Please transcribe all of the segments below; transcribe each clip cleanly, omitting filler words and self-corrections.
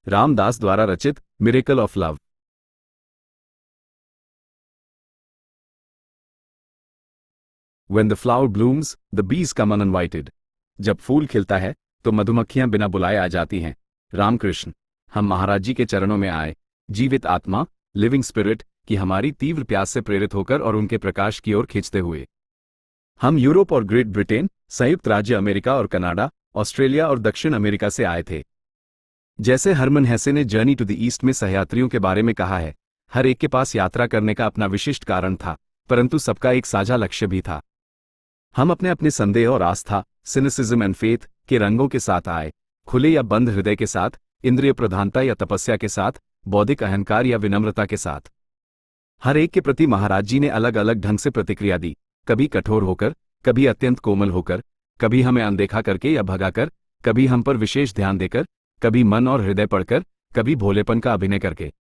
रामदास द्वारा रचित miracle of love. When the flower blooms, the bees come uninvited. जब फूल खिलता है तो मधुमक्खियां बिना बुलाए आ जाती हैं। रामकृष्ण। हम महाराज जी के चरणों में आए, जीवित आत्मा, लिविंग स्पिरिट की हमारी तीव्र प्यास से प्रेरित होकर और उनके प्रकाश की ओर खींचते हुए। हम यूरोप और ग्रेट ब्रिटेन, संयुक्त राज्य अमेरिका और कनाडा, ऑस्ट्रेलिया और दक्षिण अमेरिका से आए थे। जैसे हरमन हेसे ने जर्नी टू द ईस्ट में सहयात्रियों के बारे में कहा है, हर एक के पास यात्रा करने का अपना विशिष्ट कारण था, परंतु सबका एक साझा लक्ष्य भी था। हम अपने अपने संदेह और आस्था, सिनिसिज्म एंड फेथ के रंगों के साथ आए, खुले या बंद हृदय के साथ, इंद्रिय प्रधानता या तपस्या के साथ, बौद्धिक अहंकार या विनम्रता के साथ। हर एक के प्रति महाराज जी ने अलग अलग ढंग से प्रतिक्रिया दी, कभी कठोर होकर, कभी अत्यंत कोमल होकर, कभी हमें अनदेखा करके या भगाकर, कभी हम पर विशेष ध्यान देकर, कभी मन और हृदय पढ़कर, कभी भोलेपन का अभिनय करके।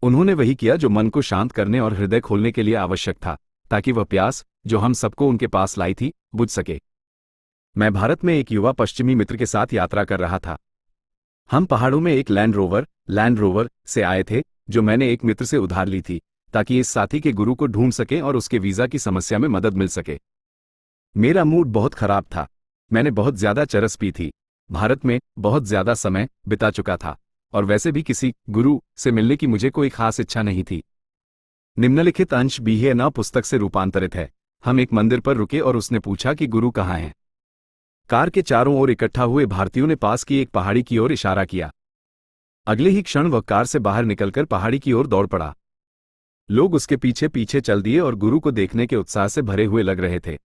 उन्होंने वही किया जो मन को शांत करने और हृदय खोलने के लिए आवश्यक था, ताकि वह प्यास जो हम सबको उनके पास लाई थी, बुझ सके। मैं भारत में एक युवा पश्चिमी मित्र के साथ यात्रा कर रहा था। हम पहाड़ों में एक लैंड रोवर से आए थे, जो मैंने एक मित्र से उधार ली थी, ताकि इस साथी के गुरु को ढूंढ सके और उसके वीजा की समस्या में मदद मिल सके। मेरा मूड बहुत खराब था। मैंने बहुत ज्यादा चरस पी थी, भारत में बहुत ज्यादा समय बिता चुका था, और वैसे भी किसी गुरु से मिलने की मुझे कोई खास इच्छा नहीं थी। निम्नलिखित अंश भी है न पुस्तक से रूपांतरित है। हम एक मंदिर पर रुके और उसने पूछा कि गुरु कहाँ हैं। कार के चारों ओर इकट्ठा हुए भारतीयों ने पास की एक पहाड़ी की ओर इशारा किया। अगले ही क्षण वह कार से बाहर निकलकर पहाड़ी की ओर दौड़ पड़ा। लोग उसके पीछे पीछे चल दिए और गुरु को देखने के उत्साह से भरे हुए लग रहे थे।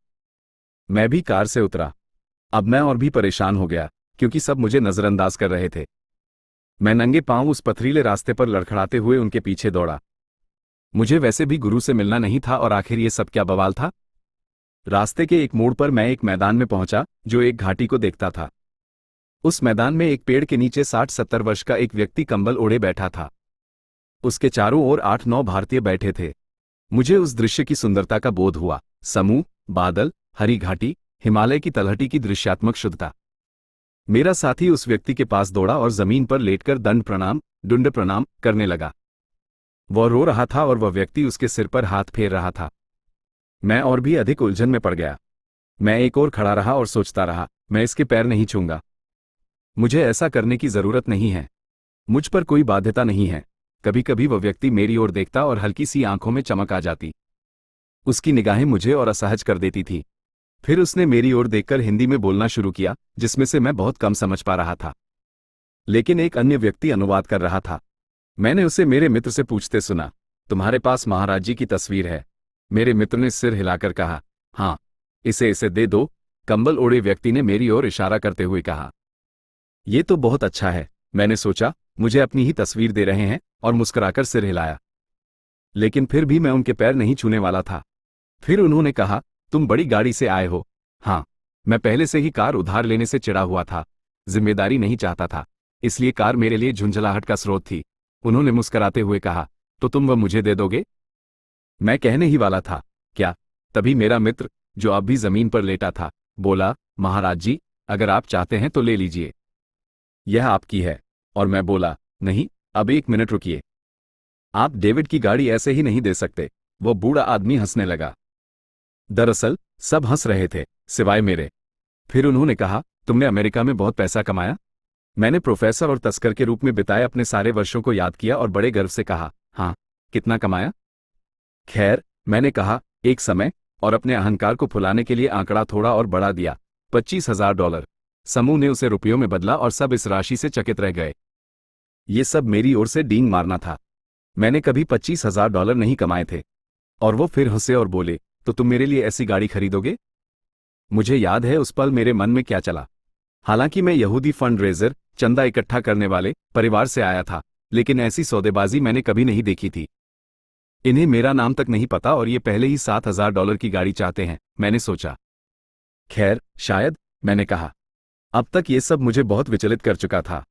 मैं भी कार से उतरा। अब मैं और भी परेशान हो गया, क्योंकि सब मुझे नजरअंदाज कर रहे थे। मैं नंगे पांव उस पथरीले रास्ते पर लड़खड़ाते हुए उनके पीछे दौड़ा। मुझे वैसे भी गुरु से मिलना नहीं था, और आखिर ये सब क्या बवाल था। रास्ते के एक मोड़ पर मैं एक मैदान में पहुंचा जो एक घाटी को देखता था। उस मैदान में एक पेड़ के नीचे 60-70 वर्ष का एक व्यक्ति कंबल ओढ़े बैठा था। उसके चारों ओर 8-9 भारतीय बैठे थे। मुझे उस दृश्य की सुंदरता का बोध हुआ। समूह, बादल, हरी घाटी, हिमालय की तलहटी की दृश्यात्मक शुद्धता। मेरा साथी उस व्यक्ति के पास दौड़ा और जमीन पर लेटकर डुंड प्रणाम करने लगा। वह रो रहा था और वह व्यक्ति उसके सिर पर हाथ फेर रहा था। मैं और भी अधिक उलझन में पड़ गया। मैं एक और खड़ा रहा और सोचता रहा, मैं इसके पैर नहीं छूंगा। मुझे ऐसा करने की जरूरत नहीं है। मुझ पर कोई बाध्यता नहीं है। कभी कभी वह व्यक्ति मेरी ओर देखता और हल्की सी आंखों में चमक आ जाती। उसकी निगाहें मुझे और असहज कर देती थी। फिर उसने मेरी ओर देखकर हिंदी में बोलना शुरू किया, जिसमें से मैं बहुत कम समझ पा रहा था, लेकिन एक अन्य व्यक्ति अनुवाद कर रहा था। मैंने उसे मेरे मित्र से पूछते सुना, तुम्हारे पास महाराज जी की तस्वीर है? मेरे मित्र ने सिर हिलाकर कहा, हाँ, इसे दे दो। कंबल ओढ़े व्यक्ति ने मेरी ओर इशारा करते हुए कहा। ये तो बहुत अच्छा है। मैंने सोचा, मुझे अपनी ही तस्वीर दे रहे हैं, और मुस्कुराकर सिर हिलाया। लेकिन फिर भी मैं उनके पैर नहीं छूने वाला था। फिर उन्होंने कहा, तुम बड़ी गाड़ी से आए हो? हाँ। मैं पहले से ही कार उधार लेने से चिढ़ा हुआ था, जिम्मेदारी नहीं चाहता था, इसलिए कार मेरे लिए झुंझलाहट का स्रोत थी। उन्होंने मुस्कुराते हुए कहा, तो तुम वह मुझे दे दोगे? मैं कहने ही वाला था, क्या, तभी मेरा मित्र, जो अब भी जमीन पर लेटा था, बोला, महाराज जी, अगर आप चाहते हैं तो ले लीजिए, यह आपकी है। और मैं बोला, नहीं, अब एक मिनट रुकिए, आप डेविड की गाड़ी ऐसे ही नहीं दे सकते। वो बूढ़ा आदमी हंसने लगा। दरअसल सब हंस रहे थे, सिवाय मेरे। फिर उन्होंने कहा, तुमने अमेरिका में बहुत पैसा कमाया? मैंने प्रोफेसर और तस्कर के रूप में बिताए अपने सारे वर्षों को याद किया और बड़े गर्व से कहा, हाँ। कितना कमाया? खैर, मैंने कहा, एक समय, और अपने अहंकार को फुलाने के लिए आंकड़ा थोड़ा और बढ़ा दिया, $25,000। समूह ने उसे रुपयों में बदला और सब इस राशि से चकित रह गए। ये सब मेरी ओर से डींग मारना था। मैंने कभी $25,000 नहीं कमाए थे। और वो फिर हंसे और बोले, तो तुम मेरे लिए ऐसी गाड़ी खरीदोगे? मुझे याद है उस पल मेरे मन में क्या चला। हालांकि मैं यहूदी फंड रेजर, चंदा इकट्ठा करने वाले परिवार से आया था, लेकिन ऐसी सौदेबाजी मैंने कभी नहीं देखी थी। इन्हें मेरा नाम तक नहीं पता और ये पहले ही $7,000 की गाड़ी चाहते हैं, मैंने सोचा। खैर, शायद, मैंने कहा। अब तक ये सब मुझे बहुत विचलित कर चुका था।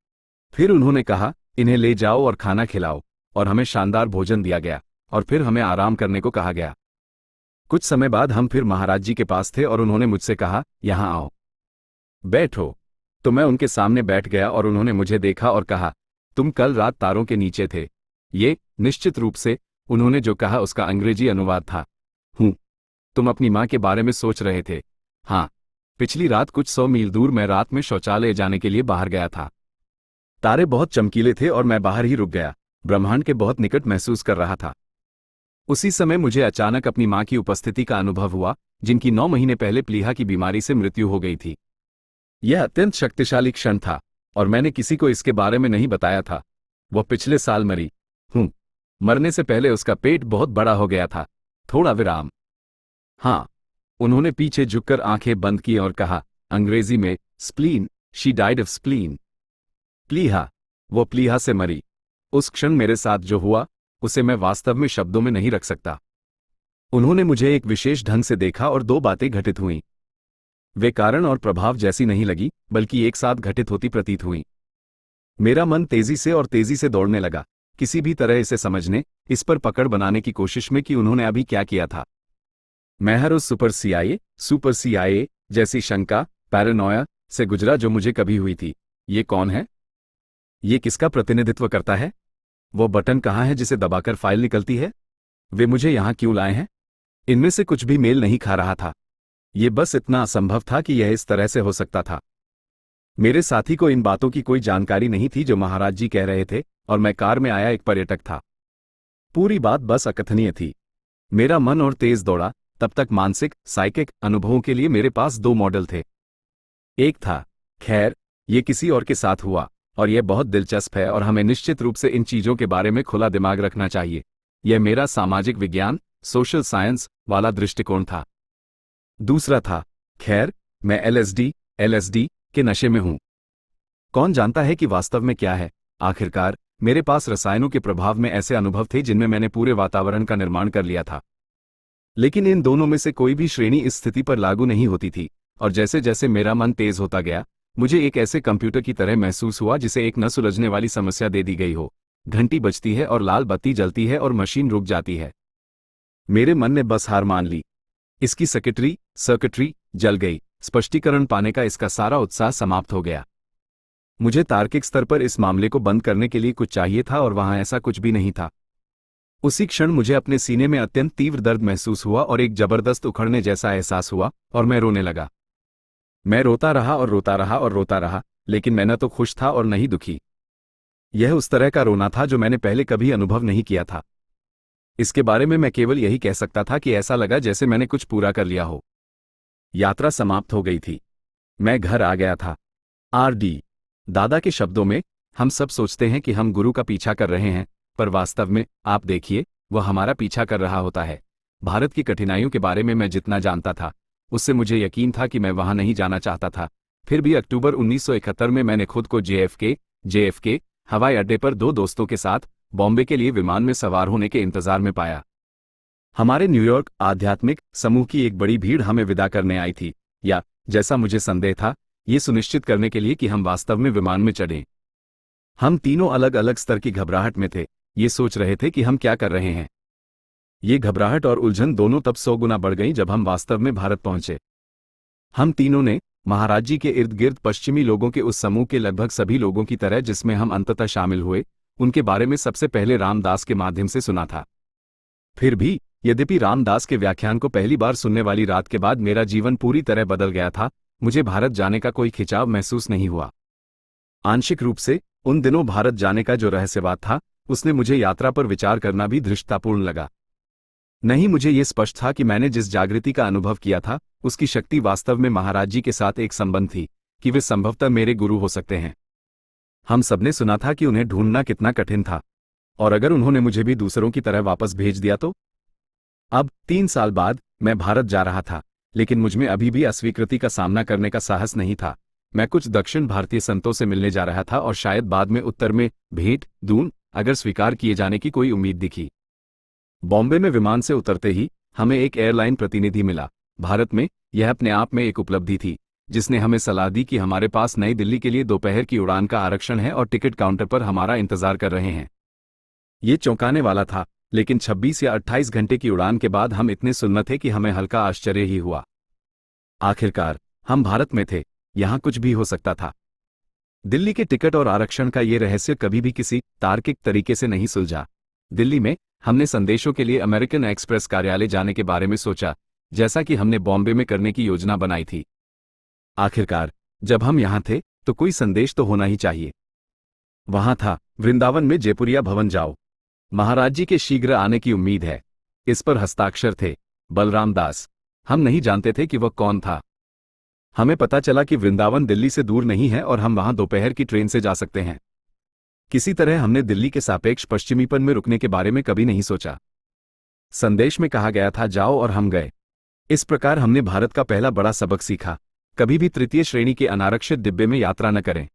फिर उन्होंने कहा, इन्हें ले जाओ और खाना खिलाओ, और हमें शानदार भोजन दिया गया, और फिर हमें आराम करने को कहा गया। कुछ समय बाद हम फिर महाराज जी के पास थे और उन्होंने मुझसे कहा, यहां आओ, बैठो। तो मैं उनके सामने बैठ गया और उन्होंने मुझे देखा और कहा, तुम कल रात तारों के नीचे थे। ये निश्चित रूप से उन्होंने जो कहा उसका अंग्रेजी अनुवाद था। तुम अपनी माँ के बारे में सोच रहे थे। हाँ, पिछली रात कुछ 100 मील दूर मैं रात में शौचालय जाने के लिए बाहर गया था। तारे बहुत चमकीले थे और मैं बाहर ही रुक गया, ब्रह्मांड के बहुत निकट महसूस कर रहा था। उसी समय मुझे अचानक अपनी माँ की उपस्थिति का अनुभव हुआ, जिनकी 9 महीने पहले प्लीहा की बीमारी से मृत्यु हो गई थी। यह अत्यंत शक्तिशाली क्षण था और मैंने किसी को इसके बारे में नहीं बताया था। वह पिछले साल मरी। मरने से पहले उसका पेट बहुत बड़ा हो गया था। थोड़ा विराम। हाँ, उन्होंने पीछे झुककर आंखें बंद की और कहा, अंग्रेजी में, spleen, she died of spleen. प्लीहा, वो प्लीहा से मरी। उस क्षण मेरे साथ जो हुआ उसे मैं वास्तव में शब्दों में नहीं रख सकता। उन्होंने मुझे एक विशेष ढंग से देखा और 2 बातें घटित हुईं। वे कारण और प्रभाव जैसी नहीं लगी, बल्कि एक साथ घटित होती प्रतीत हुईं। मेरा मन तेजी से दौड़ने लगा, किसी भी तरह इसे समझने, इस पर पकड़ बनाने की कोशिश में कि उन्होंने अभी क्या किया था। मैं हर उस सुपर सीआईए जैसी शंका, पैरानोया से गुजरा जो मुझे कभी हुई थी। ये कौन है? ये किसका प्रतिनिधित्व करता है? वो बटन कहाँ है जिसे दबाकर फाइल निकलती है? वे मुझे यहाँ क्यों लाए हैं? इनमें से कुछ भी मेल नहीं खा रहा था। ये बस इतना असंभव था कि यह इस तरह से हो सकता था। मेरे साथी को इन बातों की कोई जानकारी नहीं थी जो महाराज जी कह रहे थे, और मैं कार में आया एक पर्यटक था। पूरी बात बस अकथनीय थी। मेरा मन और तेज दौड़ा। तब तक मानसिक, साइकिक अनुभवों के लिए मेरे पास 2 मॉडल थे। एक था, खैर, ये किसी और के साथ हुआ, और यह बहुत दिलचस्प है और हमें निश्चित रूप से इन चीजों के बारे में खुला दिमाग रखना चाहिए। यह मेरा सामाजिक विज्ञान, सोशल साइंस वाला दृष्टिकोण था। दूसरा था, खैर, मैं एलएसडी के नशे में हूं। कौन जानता है कि वास्तव में क्या है? आखिरकार मेरे पास रसायनों के प्रभाव में ऐसे अनुभव थे जिनमें मैंने पूरे वातावरण का निर्माण कर लिया था। लेकिन इन दोनों में से कोई भी श्रेणी इस स्थिति पर लागू नहीं होती थी, और जैसे जैसे मेरा मन तेज होता गया, मुझे एक ऐसे कंप्यूटर की तरह महसूस हुआ जिसे एक न सुलझने वाली समस्या दे दी गई हो। घंटी बजती है और लाल बत्ती जलती है और मशीन रुक जाती है। मेरे मन ने बस हार मान ली। इसकी सर्किटरी जल गई। स्पष्टीकरण पाने का इसका सारा उत्साह समाप्त हो गया। मुझे तार्किक स्तर पर इस मामले को बंद करने के लिए कुछ चाहिए था, और वहां ऐसा कुछ भी नहीं था। उसी क्षण मुझे अपने सीने में अत्यंत तीव्र दर्द महसूस हुआ और एक जबरदस्त उखड़ने जैसा एहसास हुआ, और मैं रोने लगा। मैं रोता रहा, लेकिन मैं न तो खुश था और न ही दुखी। यह उस तरह का रोना था जो मैंने पहले कभी अनुभव नहीं किया था। इसके बारे में मैं केवल यही कह सकता था कि ऐसा लगा जैसे मैंने कुछ पूरा कर लिया हो। यात्रा समाप्त हो गई थी। मैं घर आ गया था। आर.डी. दादा के शब्दों में, हम सब सोचते हैं कि हम गुरु का पीछा कर रहे हैं, पर वास्तव में, आप देखिए, वह हमारा पीछा कर रहा होता है। भारत की कठिनाइयों के बारे में मैं जितना जानता था, उससे मुझे यकीन था कि मैं वहां नहीं जाना चाहता था। फिर भी अक्टूबर 1971 में मैंने खुद को जेएफके हवाई अड्डे पर 2 दोस्तों के साथ बॉम्बे के लिए विमान में सवार होने के इंतजार में पाया। हमारे न्यूयॉर्क आध्यात्मिक समूह की एक बड़ी भीड़ हमें विदा करने आई थी, या जैसा मुझे संदेह था, ये सुनिश्चित करने के लिए कि हम वास्तव में विमान में चढ़ें। हम तीनों अलग अलग स्तर की घबराहट में थे, ये सोच रहे थे कि हम क्या कर रहे हैं। ये घबराहट और उलझन दोनों तब 100 गुना बढ़ गई जब हम वास्तव में भारत पहुंचे। हम तीनों ने, महाराज जी के इर्द गिर्द पश्चिमी लोगों के उस समूह के लगभग सभी लोगों की तरह जिसमें हम अंततः शामिल हुए, उनके बारे में सबसे पहले रामदास के माध्यम से सुना था। फिर भी, यद्यपि रामदास के व्याख्यान को पहली बार सुनने वाली रात के बाद मेरा जीवन पूरी तरह बदल गया था, मुझे भारत जाने का कोई खिंचाव महसूस नहीं हुआ। आंशिक रूप से, उन दिनों भारत जाने का जो रहस्यवाद था, उसने मुझे यात्रा पर विचार करना भी धृष्टतापूर्ण लगा। नहीं, मुझे ये स्पष्ट था कि मैंने जिस जागृति का अनुभव किया था, उसकी शक्ति वास्तव में महाराज जी के साथ एक संबंध थी, कि वे संभवतः मेरे गुरु हो सकते हैं। हम सबने सुना था कि उन्हें ढूंढना कितना कठिन था, और अगर उन्होंने मुझे भी दूसरों की तरह वापस भेज दिया तो? अब 3 साल बाद मैं भारत जा रहा था, लेकिन मुझमें अभी भी अस्वीकृति का सामना करने का साहस नहीं था। मैं कुछ दक्षिण भारतीय संतों से मिलने जा रहा था और शायद बाद में उत्तर में भेंट दूं, अगर स्वीकार किए जाने की कोई उम्मीद दिखी। बॉम्बे में विमान से उतरते ही हमें एक एयरलाइन प्रतिनिधि मिला। भारत में यह अपने आप में एक उपलब्धि थी, जिसने हमें सलाह दी कि हमारे पास नई दिल्ली के लिए दोपहर की उड़ान का आरक्षण है और टिकट काउंटर पर हमारा इंतजार कर रहे हैं। ये चौंकाने वाला था, लेकिन 26 या 28 घंटे की उड़ान के बाद हम इतने सुन्न थे कि हमें हल्का आश्चर्य ही हुआ। आखिरकार हम भारत में थे, यहां कुछ भी हो सकता था। दिल्ली के टिकट और आरक्षण का ये रहस्य कभी भी किसी तार्किक तरीके से नहीं सुलझा। दिल्ली में हमने संदेशों के लिए अमेरिकन एक्सप्रेस कार्यालय जाने के बारे में सोचा, जैसा कि हमने बॉम्बे में करने की योजना बनाई थी। आखिरकार जब हम यहां थे तो कोई संदेश तो होना ही चाहिए। वहां था, वृंदावन में जयपुरिया भवन जाओ, महाराज जी के शीघ्र आने की उम्मीद है। इस पर हस्ताक्षर थे बलराम दास। हम नहीं जानते थे कि वह कौन था। हमें पता चला कि वृंदावन दिल्ली से दूर नहीं है और हम वहां दोपहर की ट्रेन से जा सकते हैं। किसी तरह हमने दिल्ली के सापेक्ष पश्चिमीपन में रुकने के बारे में कभी नहीं सोचा। संदेश में कहा गया था जाओ और हम गए। इस प्रकार हमने भारत का पहला बड़ा सबक सीखा, कभी भी तृतीय श्रेणी के अनारक्षित डिब्बे में यात्रा न करें।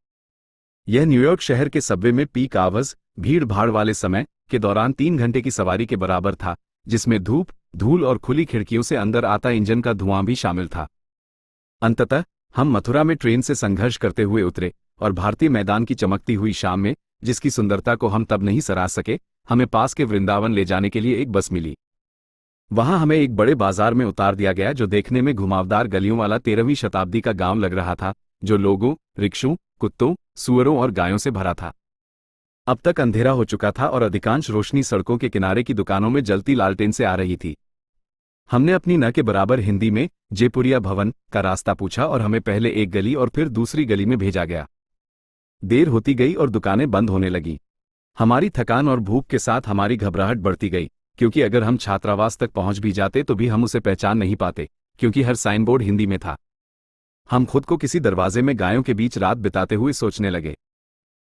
यह न्यूयॉर्क शहर के सबवे में पीक आवर्स, भीड़ भाड़ वाले समय के दौरान 3 घंटे की सवारी के बराबर था, जिसमें धूप, धूल और खुली खिड़कियों से अंदर आता इंजन का धुआं भी शामिल था। अंततः हम मथुरा में ट्रेन से संघर्ष करते हुए उतरे और भारतीय मैदान की चमकती हुई शाम में, जिसकी सुंदरता को हम तब नहीं सराह सके, हमें पास के वृंदावन ले जाने के लिए एक बस मिली। वहां हमें एक बड़े बाजार में उतार दिया गया जो देखने में घुमावदार गलियों वाला 13वीं शताब्दी का गांव लग रहा था, जो लोगों, रिक्शों, कुत्तों, सुअरों और गायों से भरा था। अब तक अंधेरा हो चुका था और अधिकांश रोशनी सड़कों के किनारे की दुकानों में जलती लालटेन से आ रही थी। हमने अपनी न के बराबर हिंदी में जयपुरिया भवन का रास्ता पूछा और हमें पहले एक गली और फिर दूसरी गली में भेजा गया। देर होती गई और दुकानें बंद होने लगी। हमारी थकान और भूख के साथ हमारी घबराहट बढ़ती गई, क्योंकि अगर हम छात्रावास तक पहुंच भी जाते तो भी हम उसे पहचान नहीं पाते, क्योंकि हर साइन बोर्ड हिंदी में था। हम खुद को किसी दरवाजे में गायों के बीच रात बिताते हुए सोचने लगे।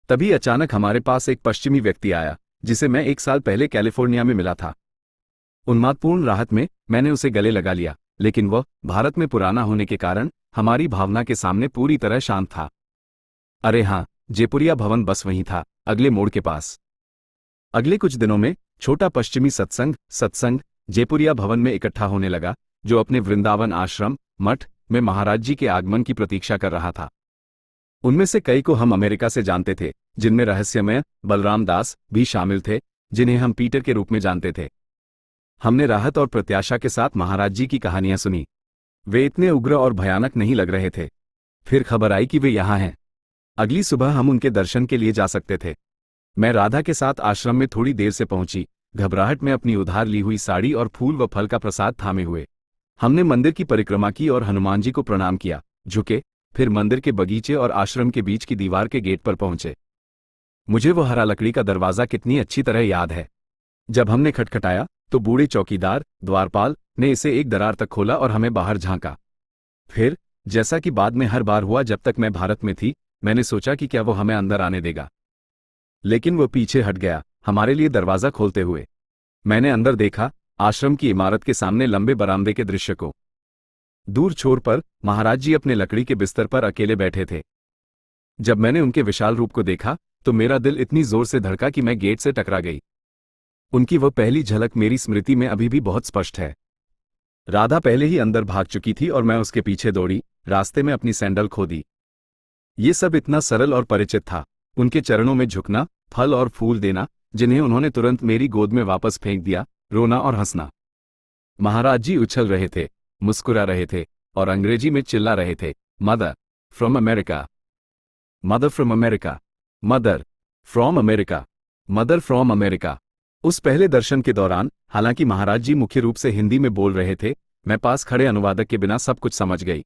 तभी अचानक हमारे पास एक पश्चिमी व्यक्ति आया, जिसे मैं 1 साल पहले कैलिफोर्निया में मिला था। उन्मादपूर्ण राहत में मैंने उसे गले लगा लिया, लेकिन वह भारत में पुराना होने के कारण हमारी भावना के सामने पूरी तरह शांत था। अरे हाँ, जयपुरिया भवन बस वहीं था, अगले मोड़ के पास। अगले कुछ दिनों में छोटा पश्चिमी सत्संग जयपुरिया भवन में इकट्ठा होने लगा, जो अपने वृंदावन आश्रम मठ में महाराज जी के आगमन की प्रतीक्षा कर रहा था। उनमें से कई को हम अमेरिका से जानते थे, जिनमें रहस्यमय बलराम दास भी शामिल थे, जिन्हें हम पीटर के रूप में जानते थे। हमने राहत और प्रत्याशा के साथ महाराज जी की कहानियां सुनी। वे इतने उग्र और भयानक नहीं लग रहे थे। फिर खबर आई कि वे यहाँ हैं। अगली सुबह हम उनके दर्शन के लिए जा सकते थे। मैं राधा के साथ आश्रम में थोड़ी देर से पहुंची, घबराहट में अपनी उधार ली हुई साड़ी और फूल व फल का प्रसाद थामे हुए। हमने मंदिर की परिक्रमा की और हनुमान जी को प्रणाम किया, झुके, फिर मंदिर के बगीचे और आश्रम के बीच की दीवार के गेट पर पहुंचे। मुझे वो हरा लकड़ी का दरवाजा कितनी अच्छी तरह याद है। जब हमने खटखटाया तो बूढ़े चौकीदार द्वारपाल ने इसे एक दरार तक खोला और हमें बाहर झांका। फिर, जैसा कि बाद में हर बार हुआ जब तक मैं भारत में थी, मैंने सोचा कि क्या वो हमें अंदर आने देगा, लेकिन वो पीछे हट गया, हमारे लिए दरवाजा खोलते हुए। मैंने अंदर देखा, आश्रम की इमारत के सामने लंबे बरामदे के दृश्य को। दूर छोर पर महाराज जी अपने लकड़ी के बिस्तर पर अकेले बैठे थे। जब मैंने उनके विशाल रूप को देखा तो मेरा दिल इतनी जोर से धड़का कि मैं गेट से टकरा गई। उनकी वह पहली झलक मेरी स्मृति में अभी भी बहुत स्पष्ट है। राधा पहले ही अंदर भाग चुकी थी और मैं उसके पीछे दौड़ी, रास्ते में अपनी सैंडल खो दी। ये सब इतना सरल और परिचित था, उनके चरणों में झुकना, फल और फूल देना, जिन्हें उन्होंने तुरंत मेरी गोद में वापस फेंक दिया, रोना और हंसना। महाराज जी उछल रहे थे, मुस्कुरा रहे थे और अंग्रेजी में चिल्ला रहे थे, mother from America, mother from America, mother from America, mother from America. उस पहले दर्शन के दौरान, हालांकि महाराज जी मुख्य रूप से हिंदी में बोल रहे थे, मैं पास खड़े अनुवादक के बिना सब कुछ समझ गई।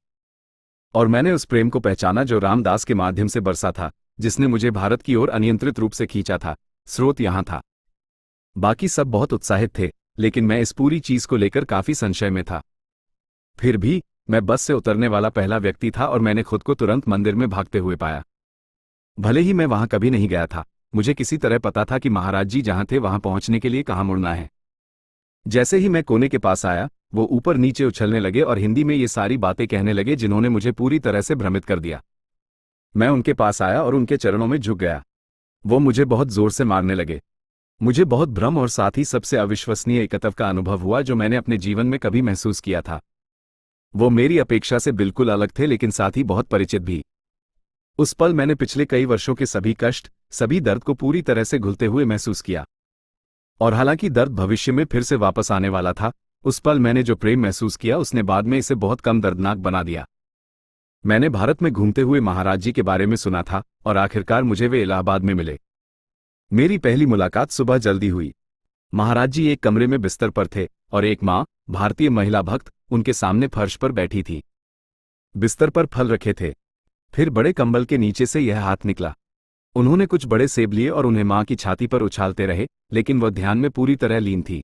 और मैंने उस प्रेम को पहचाना जो रामदास के माध्यम से बरसा था, जिसने मुझे भारत की ओर अनियंत्रित रूप से खींचा था। स्रोत यहां था। बाकी सब बहुत उत्साहित थे, लेकिन मैं इस पूरी चीज को लेकर काफी संशय में था। फिर भी मैं बस से उतरने वाला पहला व्यक्ति था और मैंने खुद को तुरंत मंदिर में भागते हुए पाया। भले ही मैं वहां कभी नहीं गया था, मुझे किसी तरह पता था कि महाराज जी जहां थे वहां पहुंचने के लिए कहां मुड़ना है। जैसे ही मैं कोने के पास आया, वो ऊपर नीचे उछलने लगे और हिंदी में ये सारी बातें कहने लगे जिन्होंने मुझे पूरी तरह से भ्रमित कर दिया। मैं उनके पास आया और उनके चरणों में झुक गया। वो मुझे बहुत जोर से मारने लगे। मुझे बहुत भ्रम और साथ ही सबसे अविश्वसनीय एकत्व का अनुभव हुआ जो मैंने अपने जीवन में कभी महसूस किया था। वो मेरी अपेक्षा से बिल्कुल अलग थे, लेकिन साथ ही बहुत परिचित भी। उस पल मैंने पिछले कई वर्षों के सभी कष्ट, सभी दर्द को पूरी तरह से घुलते हुए महसूस किया। और हालांकि दर्द भविष्य में फिर से वापस आने वाला था, उस पल मैंने जो प्रेम महसूस किया उसने बाद में इसे बहुत कम दर्दनाक बना दिया। मैंने भारत में घूमते हुए महाराज जी के बारे में सुना था और आखिरकार मुझे वे इलाहाबाद में मिले। मेरी पहली मुलाकात सुबह जल्दी हुई। महाराज जी एक कमरे में बिस्तर पर थे और एक माँ, भारतीय महिला भक्त, उनके सामने फर्श पर बैठी थी। बिस्तर पर फल रखे थे। फिर बड़े कंबल के नीचे से यह हाथ निकला। उन्होंने कुछ बड़े सेब लिए और उन्हें माँ की छाती पर उछालते रहे, लेकिन वह ध्यान में पूरी तरह लीन थी।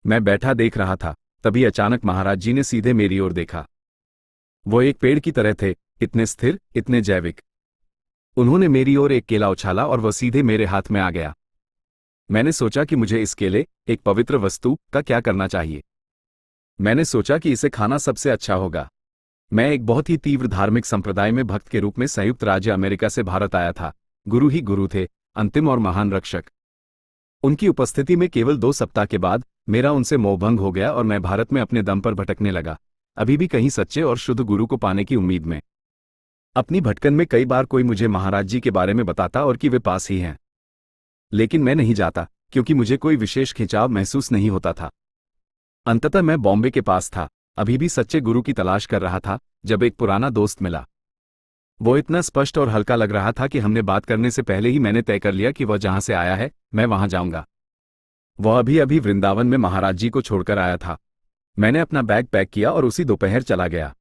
मैं बैठा देख रहा था, तभी अचानक महाराज जी ने सीधे मेरी ओर देखा। वो एक पेड़ की तरह थे, इतने स्थिर, इतने जैविक। उन्होंने मेरी ओर एक केला उछाला और वह सीधे मेरे हाथ में आ गया। मैंने सोचा कि मुझे इस केले, एक पवित्र वस्तु, का क्या करना चाहिए। मैंने सोचा कि इसे खाना सबसे अच्छा होगा। मैं एक बहुत ही तीव्र धार्मिक संप्रदाय में भक्त के रूप में संयुक्त राज्य अमेरिका से भारत आया था। गुरु ही गुरु थे, अंतिम और महान रक्षक। उनकी उपस्थिति में केवल 2 सप्ताह के बाद मेरा उनसे मोहभंग हो गया और मैं भारत में अपने दम पर भटकने लगा, अभी भी कहीं सच्चे और शुद्ध गुरु को पाने की उम्मीद में। अपनी भटकन में कई बार कोई मुझे महाराज जी के बारे में बताता और कि वे पास ही हैं, लेकिन मैं नहीं जाता क्योंकि मुझे कोई विशेष खिंचाव महसूस नहीं होता था। अंततः मैं बॉम्बे के पास था, अभी भी सच्चे गुरु की तलाश कर रहा था, जब एक पुराना दोस्त मिला। वो इतना स्पष्ट और हल्का लग रहा था कि हमने बात करने से पहले ही मैंने तय कर लिया कि वह जहां से आया है, मैं वहां जाऊंगा। वह अभी अभी वृंदावन में महाराज जी को छोड़कर आया था। मैंने अपना बैग पैक किया और उसी दोपहर चला गया।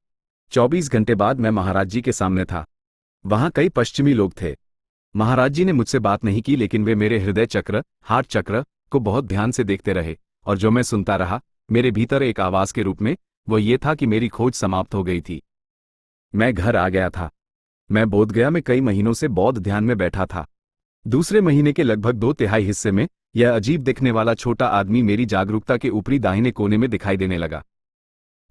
24 घंटे बाद मैं महाराज जी के सामने था। वहां कई पश्चिमी लोग थे। महाराज जी ने मुझसे बात नहीं की, लेकिन वे मेरे हृदय चक्र, हार्ट चक्र, को बहुत ध्यान से देखते रहे, और जो मैं सुनता रहा, मेरे भीतर एक आवाज के रूप में, वो ये था कि मेरी खोज समाप्त हो गई थी। मैं घर आ गया था। मैं बोधगया में कई महीनों से बौद्ध ध्यान में बैठा था। दूसरे महीने के लगभग 2/3 हिस्से में यह अजीब दिखने वाला छोटा आदमी मेरी जागरूकता के ऊपरी दाहिने कोने में दिखाई देने लगा।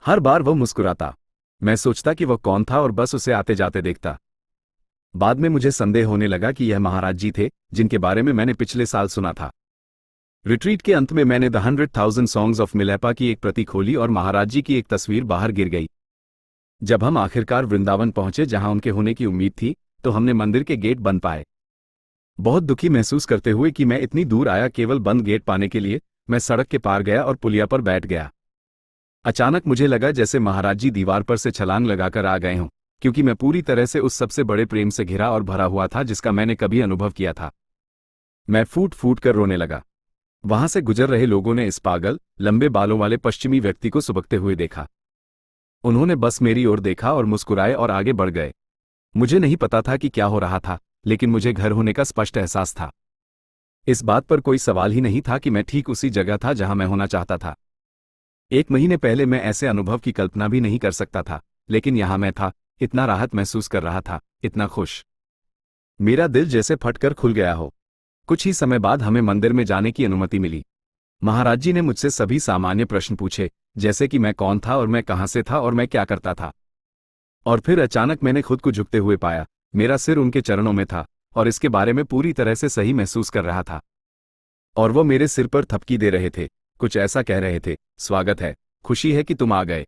हर बार वह मुस्कुराता। मैं सोचता कि वह कौन था और बस उसे आते जाते देखता। बाद में मुझे संदेह होने लगा कि यह महाराज जी थे जिनके बारे में मैंने पिछले साल सुना था। रिट्रीट के अंत में मैंने द 100,000 सॉन्ग्स ऑफ मिलेपा की एक प्रति खोली और महाराज जी की एक तस्वीर बाहर गिर गई। जब हम आखिरकार वृंदावन पहुंचे जहां उनके होने की उम्मीद थी, तो हमने मंदिर के गेट बंद पाए। बहुत दुखी महसूस करते हुए कि मैं इतनी दूर आया केवल बंद गेट पाने के लिए, मैं सड़क के पार गया और पुलिया पर बैठ गया। अचानक मुझे लगा जैसे महाराज जी दीवार पर से छलांग लगाकर आ गए हों, क्योंकि मैं पूरी तरह से उस सबसे बड़े प्रेम से घिरा और भरा हुआ था जिसका मैंने कभी अनुभव किया था। मैं फूट फूट कर रोने लगा। वहां से गुजर रहे लोगों ने इस पागल, लंबे बालों वाले पश्चिमी व्यक्ति को सुबकते हुए देखा। उन्होंने बस मेरी ओर देखा और मुस्कुराए और आगे बढ़ गए। मुझे नहीं पता था कि क्या हो रहा था, लेकिन मुझे घर होने का स्पष्ट एहसास था। इस बात पर कोई सवाल ही नहीं था कि मैं ठीक उसी जगह था जहां मैं होना चाहता था। 1 महीने पहले मैं ऐसे अनुभव की कल्पना भी नहीं कर सकता था, लेकिन यहां मैं था, इतना राहत महसूस कर रहा था, इतना खुश। मेरा दिल जैसे फटकर खुल गया हो। कुछ ही समय बाद हमें मंदिर में जाने की अनुमति मिली। महाराज जी ने मुझसे सभी सामान्य प्रश्न पूछे, जैसे कि मैं कौन था और मैं कहां से था और मैं क्या करता था। और फिर अचानक मैंने खुद को झुकते हुए पाया। मेरा सिर उनके चरणों में था और इसके बारे में पूरी तरह से सही महसूस कर रहा था। और वो मेरे सिर पर थपकी दे रहे थे, कुछ ऐसा कह रहे थे, स्वागत है, खुशी है कि तुम आ गए,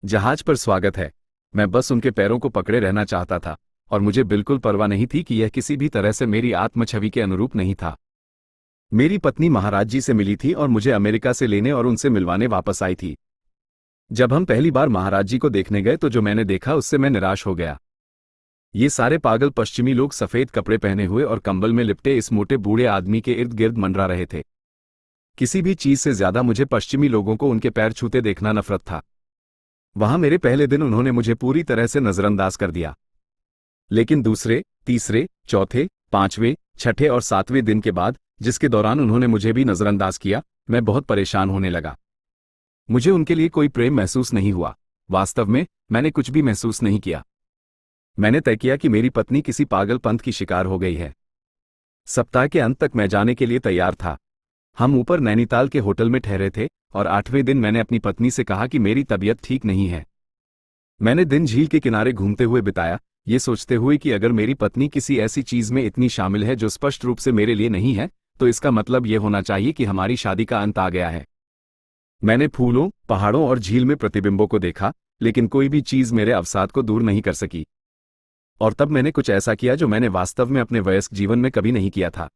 जहाज पर स्वागत है। मैं बस उनके पैरों को पकड़े रहना चाहता था, और मुझे बिल्कुल परवाह नहीं थी कि यह किसी भी तरह से मेरी आत्मछवि के अनुरूप नहीं था। मेरी पत्नी महाराज जी से मिली थी और मुझे अमेरिका से लेने और उनसे मिलवाने वापस आई थी। जब हम पहली बार महाराज जी को देखने गए तो जो मैंने देखा उससे मैं निराश हो गया। ये सारे पागल पश्चिमी लोग सफेद कपड़े पहने हुए और कंबल में लिपटे इस मोटे बूढ़े आदमी के इर्द गिर्द मंडरा रहे थे। किसी भी चीज से ज्यादा मुझे पश्चिमी लोगों को उनके पैर छूते देखना नफरत था। वहां मेरे पहले दिन उन्होंने मुझे पूरी तरह से नजरअंदाज कर दिया, लेकिन दूसरे, तीसरे, चौथे, 5वें, 6ठे और 7वें दिन के बाद, जिसके दौरान उन्होंने मुझे भी नजरअंदाज किया, मैं बहुत परेशान होने लगा। मुझे उनके लिए कोई प्रेम महसूस नहीं हुआ। वास्तव में मैंने कुछ भी महसूस नहीं किया। मैंने तय किया कि मेरी पत्नी किसी पागलपंथ की शिकार हो गई है। सप्ताह के अंत तक मैं जाने के लिए तैयार था। हम ऊपर नैनीताल के होटल में ठहरे थे और 8वें दिन मैंने अपनी पत्नी से कहा कि मेरी तबीयत ठीक नहीं है। मैंने दिन झील के किनारे घूमते हुए बिताया, ये सोचते हुए कि अगर मेरी पत्नी किसी ऐसी चीज में इतनी शामिल है जो स्पष्ट रूप से मेरे लिए नहीं है, तो इसका मतलब ये होना चाहिए कि हमारी शादी का अंत आ गया है। मैंने फूलों, पहाड़ों और झील में प्रतिबिंबों को देखा, लेकिन कोई भी चीज मेरे अवसाद को दूर नहीं कर सकी। और तब मैंने कुछ ऐसा किया जो मैंने वास्तव में अपने वयस्क जीवन में कभी नहीं किया था।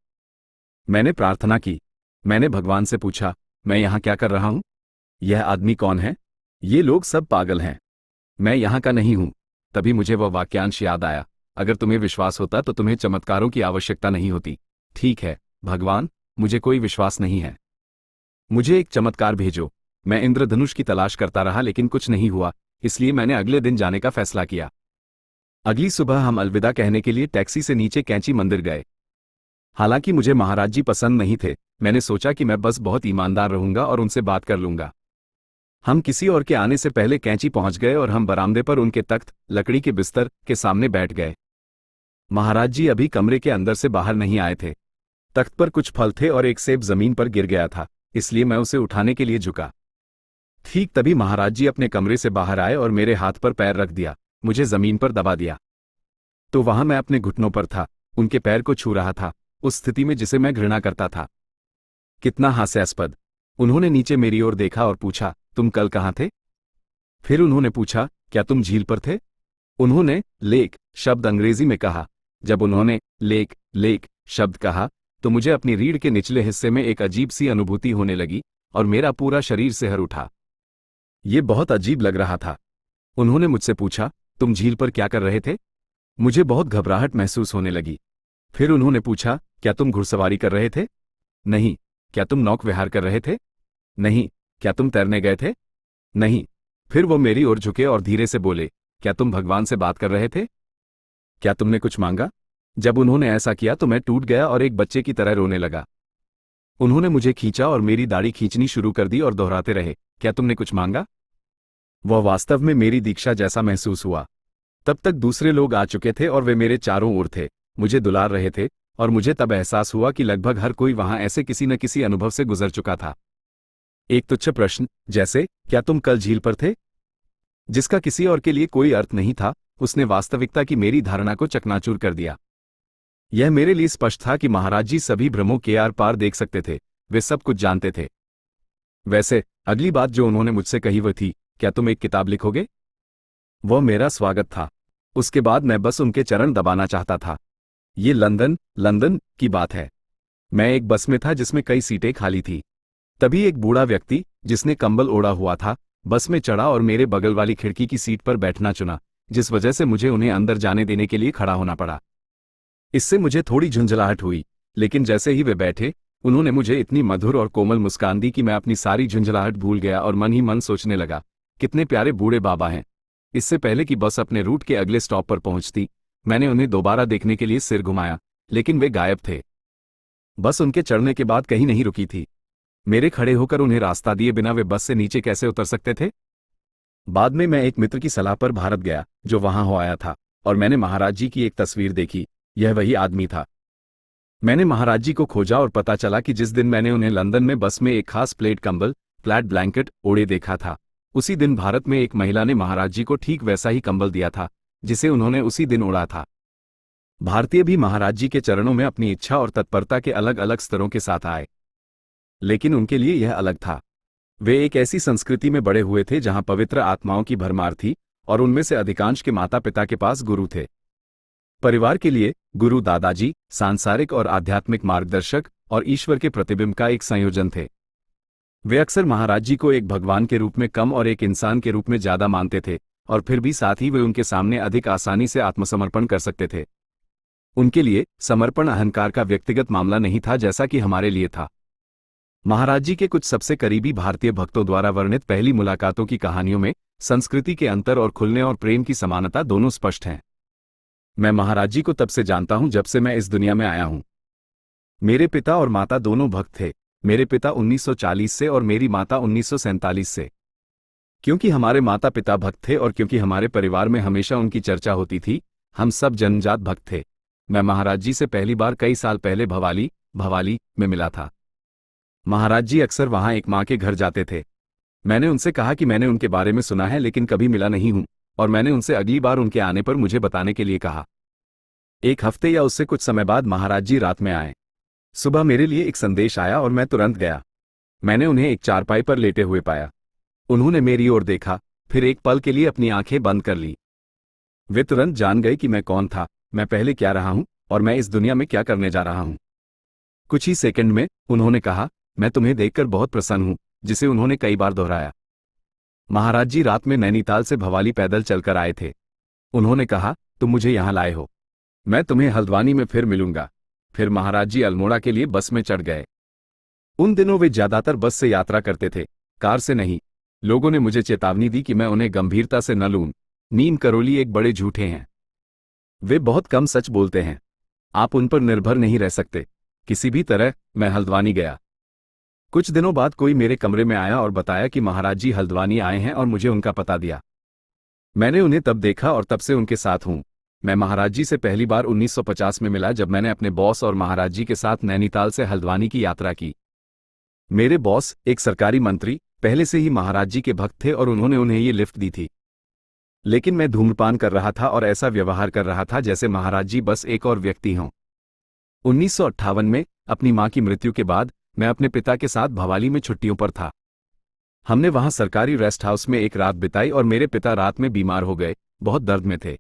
मैंने प्रार्थना की। मैंने भगवान से पूछा, मैं यहां क्या कर रहा हूं? यह आदमी कौन है? ये लोग सब पागल हैं। मैं यहां का नहीं हूं। तभी मुझे वह वाक्यांश याद आया, अगर तुम्हें विश्वास होता तो तुम्हें चमत्कारों की आवश्यकता नहीं होती। ठीक है भगवान, मुझे कोई विश्वास नहीं है, मुझे एक चमत्कार भेजो। मैं इंद्रधनुष की तलाश करता रहा लेकिन कुछ नहीं हुआ, इसलिए मैंने अगले दिन जाने का फैसला किया। अगली सुबह हम अलविदा कहने के लिए टैक्सी से नीचे कैंची मंदिर गए। हालांकि मुझे महाराज जी पसंद नहीं थे, मैंने सोचा कि मैं बस बहुत ईमानदार रहूंगा और उनसे बात कर लूंगा। हम किसी और के आने से पहले कैंची पहुंच गए और हम बरामदे पर उनके तख्त, लकड़ी के बिस्तर के सामने बैठ गए। महाराज जी अभी कमरे के अंदर से बाहर नहीं आए थे। तख्त पर कुछ फल थे और एक सेब जमीन पर गिर गया था, इसलिए मैं उसे उठाने के लिए झुका। ठीक तभी महाराज जी अपने कमरे से बाहर आए और मेरे हाथ पर पैर रख दिया, मुझे जमीन पर दबा दिया। तो वहां मैं अपने घुटनों पर था, उनके पैर को छू रहा था, उस स्थिति में जिसे मैं घृणा करता था। कितना हास्यास्पद। उन्होंने नीचे मेरी ओर देखा और पूछा, तुम कल कहाँ थे? फिर उन्होंने पूछा, क्या तुम झील पर थे? उन्होंने लेक शब्द अंग्रेजी में कहा। जब उन्होंने लेक शब्द कहा तो मुझे अपनी रीढ़ के निचले हिस्से में एक अजीब सी अनुभूति होने लगी और मेरा पूरा शरीर सिहर उठा। ये बहुत अजीब लग रहा था। उन्होंने मुझसे पूछा, तुम झील पर क्या कर रहे थे? मुझे बहुत घबराहट महसूस होने लगी। फिर उन्होंने पूछा, क्या तुम घुड़सवारी कर रहे थे? नहीं। क्या तुम नौक विहार कर रहे थे? नहीं। क्या तुम तैरने गए थे? नहीं। फिर वो मेरी ओर झुके और धीरे से बोले, क्या तुम भगवान से बात कर रहे थे? क्या तुमने कुछ मांगा? जब उन्होंने ऐसा किया तो मैं टूट गया और एक बच्चे की तरह रोने लगा। उन्होंने मुझे खींचा और मेरी दाढ़ी खींचनी शुरू कर दी और दोहराते रहे, क्या तुमने कुछ मांगा? वह वास्तव में मेरी दीक्षा जैसा महसूस हुआ। तब तक दूसरे लोग आ चुके थे और वे मेरे चारों ओर थे, मुझे दुलार रहे थे, और मुझे तब एहसास हुआ कि लगभग हर कोई वहां ऐसे किसी न किसी अनुभव से गुजर चुका था। एक तुच्छ प्रश्न, जैसे क्या तुम कल झील पर थे, जिसका किसी और के लिए कोई अर्थ नहीं था, उसने वास्तविकता की मेरी धारणा को चकनाचूर कर दिया। यह मेरे लिए स्पष्ट था कि महाराज जी सभी भ्रमों के आर पार देख सकते थे, वे सब कुछ जानते थे। वैसे अगली बात जो उन्होंने मुझसे कही वह थी, क्या तुम एक किताब लिखोगे? वह मेरा स्वागत था। उसके बाद मैं बस उनके चरण दबाना चाहता था। ये लंदन की बात है। मैं एक बस में था जिसमें कई सीटें खाली थी। तभी एक बूढ़ा व्यक्ति जिसने कंबल ओढ़ा हुआ था बस में चढ़ा और मेरे बगल वाली खिड़की की सीट पर बैठना चुना, जिस वजह से मुझे उन्हें अंदर जाने देने के लिए खड़ा होना पड़ा। इससे मुझे थोड़ी झुंझलाहट हुई, लेकिन जैसे ही वे बैठे उन्होंने मुझे इतनी मधुर और कोमल मुस्कान दी कि मैं अपनी सारी झुंझलाहट भूल गया और मन ही मन सोचने लगा, कितने प्यारे बूढ़े बाबा हैं। इससे पहले कि बस अपने रूट के अगले स्टॉप पर पहुंचती, मैंने उन्हें दोबारा देखने के लिए सिर घुमाया, लेकिन वे गायब थे। बस उनके चढ़ने के बाद कहीं नहीं रुकी थी। मेरे खड़े होकर उन्हें रास्ता दिए बिना वे बस से नीचे कैसे उतर सकते थे? बाद में मैं एक मित्र की सलाह पर भारत गया जो वहां हो आया था, और मैंने महाराज जी की एक तस्वीर देखी। यह वही आदमी था। मैंने महाराज जी को खोजा और पता चला कि जिस दिन मैंने उन्हें लंदन में बस में एक खास फ्लैट ब्लैंकेट ओढ़े देखा था, उसी दिन भारत में एक महिला ने महाराज जी को ठीक वैसा ही कंबल दिया था जिसे उन्होंने उसी दिन ओढ़ा था। भारतीय भी महाराज जी के चरणों में अपनी इच्छा और तत्परता के अलग अलग स्तरों के साथ आए, लेकिन उनके लिए यह अलग था। वे एक ऐसी संस्कृति में बड़े हुए थे जहां पवित्र आत्माओं की भरमार थी और उनमें से अधिकांश के माता पिता के पास गुरु थे। परिवार के लिए गुरु दादाजी सांसारिक और आध्यात्मिक मार्गदर्शक और ईश्वर के प्रतिबिंब का एक संयोजन थे। वे अक्सर महाराज जी को एक भगवान के रूप में कम और एक इंसान के रूप में ज्यादा मानते थे, और फिर भी साथ ही वे उनके सामने अधिक आसानी से आत्मसमर्पण कर सकते थे। उनके लिए समर्पण अहंकार का व्यक्तिगत मामला नहीं था जैसा कि हमारे लिए था। महाराज जी के कुछ सबसे करीबी भारतीय भक्तों द्वारा वर्णित पहली मुलाकातों की कहानियों में संस्कृति के अंतर और खुलने और प्रेम की समानता दोनों स्पष्ट हैं। मैं महाराज जी को तब से जानता हूं जब से मैं इस दुनिया में आया हूं। मेरे पिता और माता दोनों भक्त थे। मेरे पिता 1940 से और मेरी माता 1947 से। क्योंकि हमारे माता पिता भक्त थे और क्योंकि हमारे परिवार में हमेशा उनकी चर्चा होती थी, हम सब जन्मजात भक्त थे। मैं महाराज जी से पहली बार कई साल पहले भवाली में मिला था। महाराज जी अक्सर वहां एक माँ के घर जाते थे। मैंने उनसे कहा कि मैंने उनके बारे में सुना है लेकिन कभी मिला नहीं हूं, और मैंने उनसे अगली बार उनके आने पर मुझे बताने के लिए कहा। एक हफ्ते या उससे कुछ समय बाद महाराज जी रात में आए। सुबह मेरे लिए एक संदेश आया और मैं तुरंत गया। मैंने उन्हें एक चारपाई पर लेटे हुए पाया। उन्होंने मेरी ओर देखा, फिर एक पल के लिए अपनी आंखें बंद कर ली। वे तुरंत जान गए कि मैं कौन था, मैं पहले क्या रहा हूं और मैं इस दुनिया में क्या करने जा रहा हूं। कुछ ही सेकंड में उन्होंने कहा, मैं तुम्हें देखकर बहुत प्रसन्न हूं, जिसे उन्होंने कई बार दोहराया। महाराज जी रात में नैनीताल से भवाली पैदल चलकर आए थे। उन्होंने कहा, तुम मुझे यहाँ लाए हो, मैं तुम्हें हल्द्वानी में फिर मिलूंगा। फिर महाराज जी अल्मोड़ा के लिए बस में चढ़ गए। उन दिनों वे ज्यादातर बस से यात्रा करते थे, कार से नहीं। लोगों ने मुझे चेतावनी दी कि मैं उन्हें गंभीरता से न लूं। नीम करोली एक बड़े झूठे हैं, वे बहुत कम सच बोलते हैं, आप उन पर निर्भर नहीं रह सकते। किसी भी तरह मैं हल्द्वानी गया। कुछ दिनों बाद कोई मेरे कमरे में आया और बताया कि महाराज जी हल्द्वानी आए हैं और मुझे उनका पता दिया। मैंने उन्हें तब देखा और तब से उनके साथ हूं। मैं महाराज जी से पहली बार 1950 में मिला, जब मैंने अपने बॉस और महाराज जी के साथ नैनीताल से हल्द्वानी की यात्रा की। मेरे बॉस, एक सरकारी मंत्री, पहले से ही महाराज जी के भक्त थे और उन्होंने उन्हें ये लिफ्ट दी थी। लेकिन मैं धूम्रपान कर रहा था और ऐसा व्यवहार कर रहा था जैसे महाराज जी बस एक और व्यक्ति हों। 1958 में अपनी मां की मृत्यु के बाद मैं अपने पिता के साथ भवाली में छुट्टियों पर था। हमने वहां सरकारी रेस्ट हाउस में एक रात बिताई और मेरे पिता रात में बीमार हो गए, बहुत दर्द में थे।